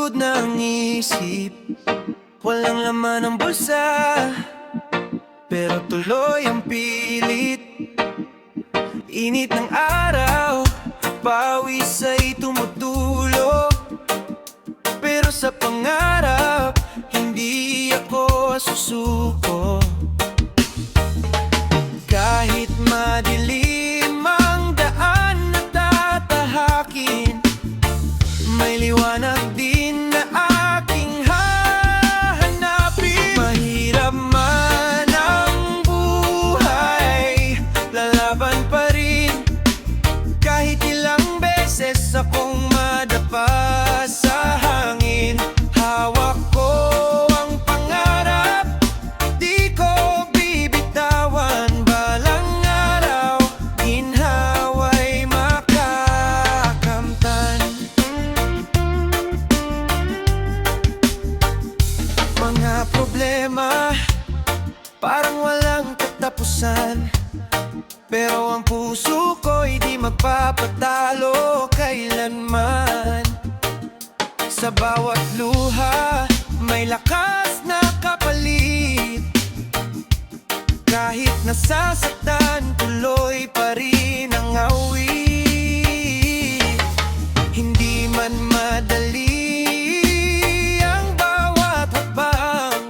Pagod na ang isip, walang laman ang bulsa, pero tuloy ang pilit. Init ng araw, pawis ay tumutulo, pero sa pangarap, hindi ako susuko. Kahit madilim ang daan na tatahakin, may liwanag din na aking hahanapin. Mahirap man ang buhay, lalaban pa rin. Kahit ilang beses akong madapa sa hangin, hawak ko ang pangarap, di ko bibitawan. Balang araw, ginhawa'y makakamtan. Mga problema, parang walang katapusan, pero ang puso ko'y di magpapatalo kailanman. Sa bawat luha, may lakas na kapalit. Kahit nasasaktan, tuloy pa rin ang awit. Hindi man madali ang bawat hakbang,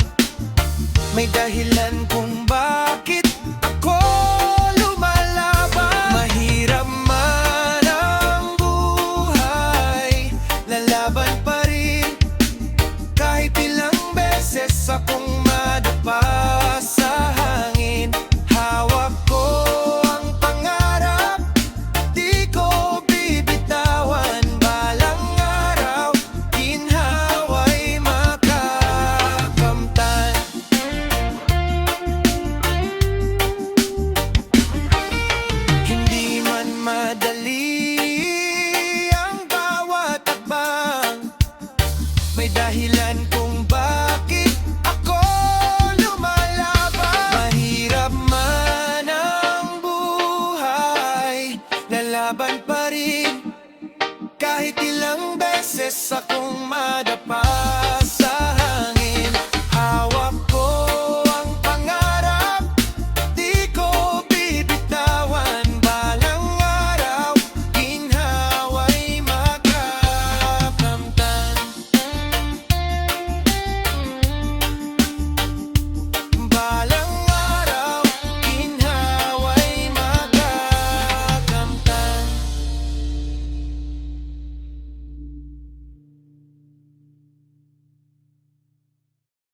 may dahilan kung bakit ako lumalaban. Mahirap man ang buhay, lalaban pa rin. Kahit ilang beses akong madapa sa hangin, hawak ko ang pangarap, di ko bibitawan. Balang araw, ginhawa'y makakamtan. Hindi man madali ang bawat hakbang, may dahilan kung bakit ako lumalaban. Mahirap man ang buhay, lalaban pa rin. Kahit ilang beses akong madapa